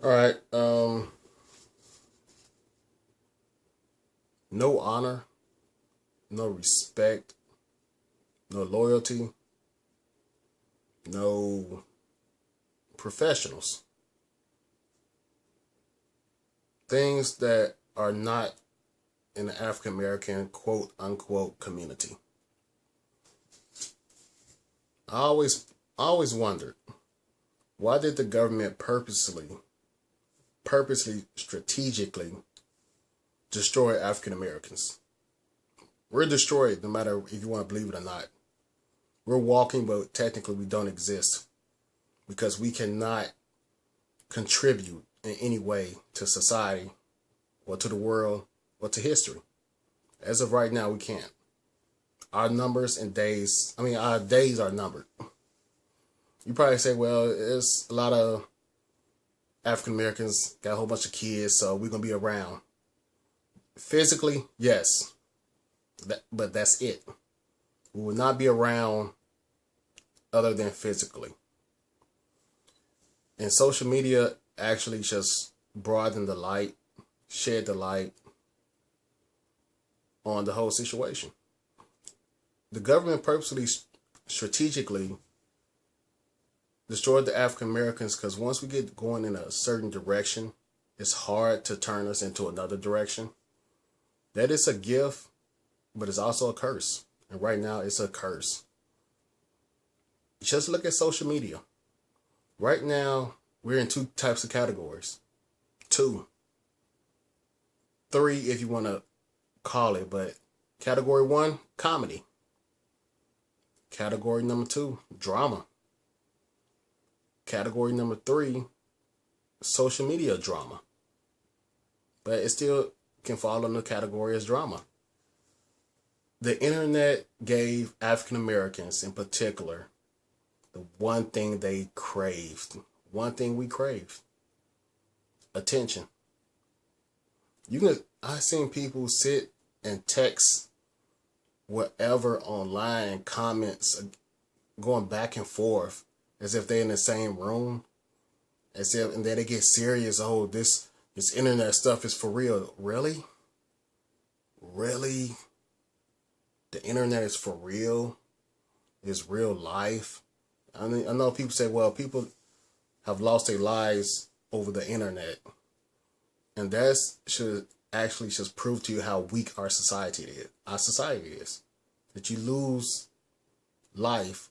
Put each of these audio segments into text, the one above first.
All right. No honor, no respect, no loyalty, no professionals. Things that are not in the African American quote unquote community. I always wondered, why did the government purposely, strategically destroy African Americans? We're destroyed no matter if you want to believe it or not. We're walking, but technically we don't exist because we cannot contribute in any way to society or to the world or to history. As of right now, we can't. Our numbers and days, our days are numbered. You probably say, well, it's a lot of African Americans, got a whole bunch of kids, so we're going to be around. Physically, yes, but that's it. We will not be around other than physically. And social media actually just broadened the light, shed the light on the whole situation. The government purposely, strategically destroyed the African Americans because once we get going in a certain direction, it's hard to turn us into another direction. That is a gift, but it's also a curse. And right now, it's a curse. Just look at social media. Right now, we're in two types of categories. Two. Three, if you want to call it, but category one, comedy. Category number two, drama. Category number three, social media drama. But it still can fall in the category as drama. The internet gave African Americans in particular the one thing they craved. One thing we craved. Attention. I've seen people sit and text whatever online, comments going back and forth as if they're in the same room, and then they get serious. Oh, this internet stuff is for real. Really? The internet is for real? Is real life? I know people say, well, people have lost their lives over the internet, and that should actually just prove to you how weak our society is. That you lose life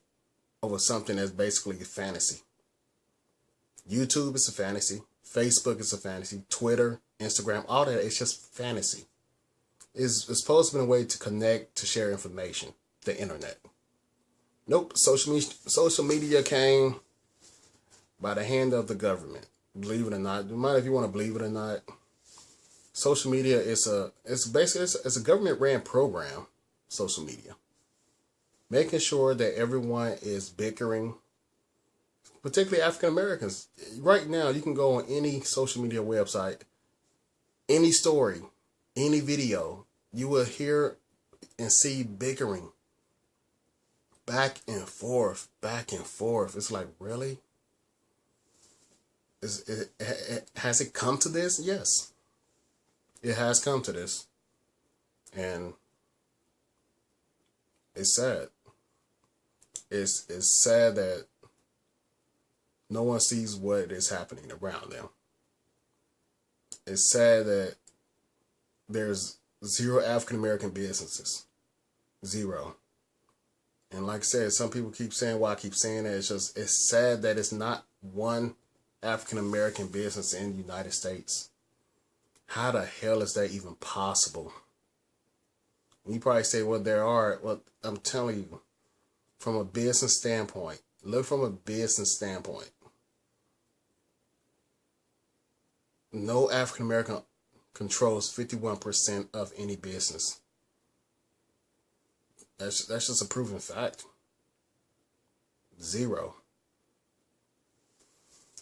over something that's basically a fantasy. YouTube is a fantasy. Facebook is a fantasy. Twitter, Instagram, all that, it's just fantasy. It's supposed to be a way to connect, to share information. The internet. Nope. Social media came by the hand of the government. Believe it or not. No matter if you want to believe it or not. Social media is a government ran program. Social media. Making sure that everyone is bickering, particularly African Americans. Right now, you can go on any social media website, any story, any video, you will hear and see bickering. Back and forth. It's like, really? Has it come to this? Yes. It has come to this. And it's sad. It's sad that no one sees what is happening around them. It's sad that there's zero African American businesses. Zero. And like I said, some people keep saying why I keep saying that. It's sad that it's not one African American business in the United States. How the hell is that even possible? You probably say, well, there are. Well, I'm telling you, from a business standpoint, look from a business standpoint. No African American controls 51% of any business. That's just a proven fact. Zero.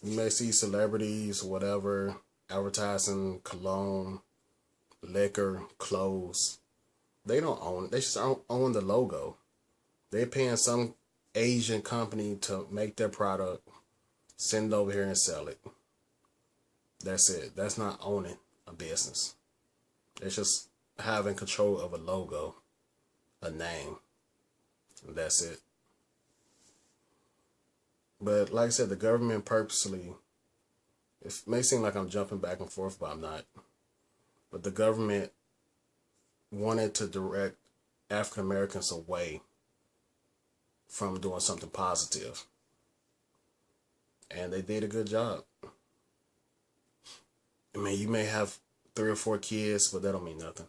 You may see celebrities, whatever, advertising cologne, liquor, clothes. They don't own it. They just own the logo. They're paying some Asian company to make their product, send it over here and sell it. That's it. That's not owning a business. It's just having control of a logo, a name. And that's it. But like I said, the government purposely, it may seem like I'm jumping back and forth, but I'm not. But the government wanted to direct African Americans away from doing something positive. And they did a good job. I mean, you may have 3 or 4 kids, but that don't mean nothing.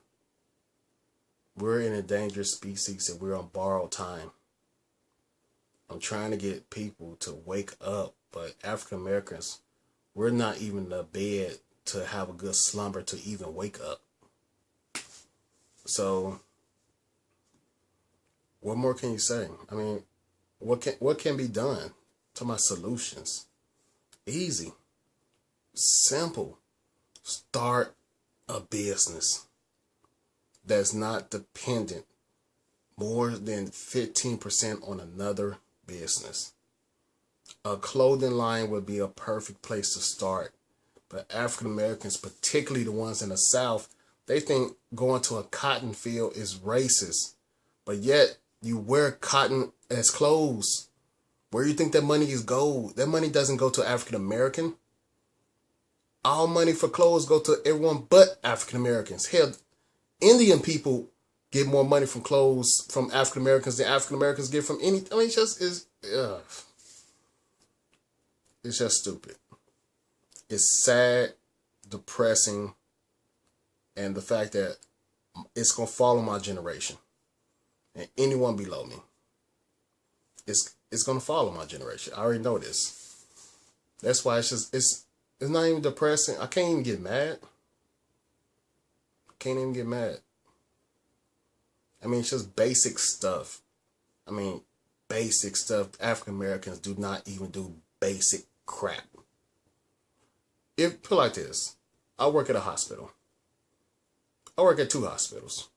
We're an endangered species and we're on borrowed time. I'm trying to get people to wake up, but African Americans, we're not even in the bed to have a good slumber to even wake up. So, what more can you say? I mean, what can be done? To my solutions. Easy. Simple. Start a business that's not dependent more than 15% on another business. A clothing line would be a perfect place to start. But African Americans, particularly the ones in the South, they think going to a cotton field is racist. But yet you wear cotton as clothes. Where you think that money is gold? That money doesn't go to African American. All money for clothes go to everyone but African Americans. Hell, Indian people get more money from clothes from African Americans than African Americans get from any. I mean, it's just stupid. It's sad, depressing, and the fact that it's gonna follow my generation and anyone below me. It's gonna follow my generation. I already know this. That's why it's not even depressing. I can't even get mad. Can't even get mad. I mean, it's just basic stuff. I mean, basic stuff. African Americans do not even do basic crap. Put it like this. I work at a hospital. I work at 2 hospitals.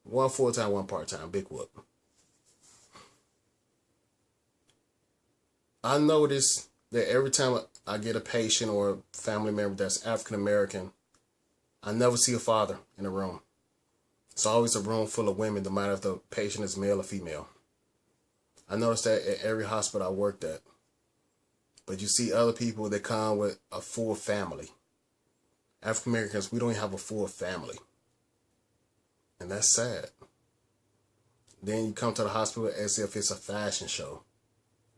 One full-time, one part-time. Big whoop. I notice that every time I get a patient or a family member that's African American, I never see a father in the room. It's always a room full of women, no matter if the patient is male or female. I noticed that at every hospital I worked at. But you see other people that come with a full family. African Americans, we don't even have a full family. And that's sad. Then you come to the hospital as if it's a fashion show.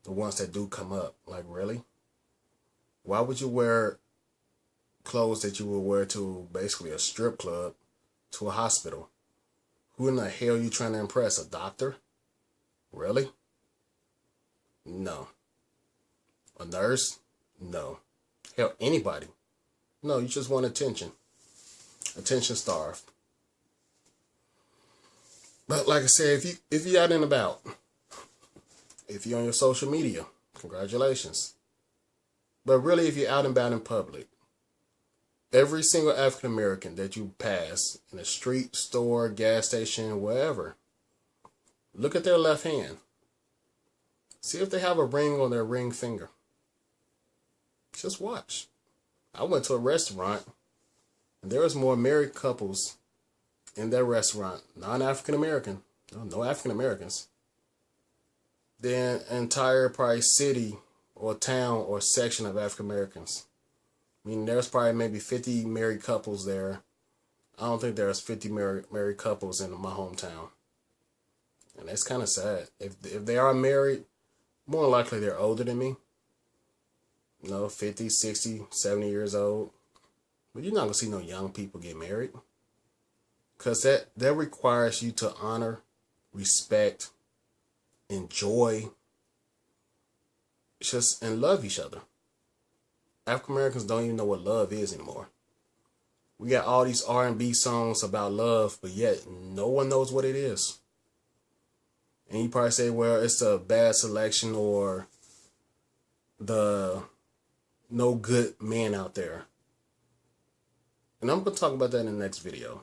The ones that do come up. Like, really? Why would you wear clothes that you would wear to basically a strip club to a hospital? Who in the hell are you trying to impress? A doctor? Really? No. A nurse? No. Hell, anybody. No, you just want attention. Attention starved. But like I said, if you out and about, if you're on your social media, congratulations. But really, if you're out and about in public, every single African American that you pass in a street, store, gas station, wherever, look at their left hand. See if they have a ring on their ring finger. Just watch. I went to a restaurant, and there was more married couples in that restaurant, non-African American, no African Americans, than an entire probably city or town or section of African Americans. I mean, there's probably maybe 50 married couples there. I don't think there's 50 married couples in my hometown. And that's kind of sad. If they are married, more likely they're older than me. 50, 60, 70 years old. But you're not going to see no young people get married. Because that requires you to honor, respect, enjoy, and love each other. African Americans don't even know what love is anymore. We got all these R&B songs about love, but yet no one knows what it is. And you probably say, well, it's a bad selection or the no good men out there. And I'm going to talk about that in the next video.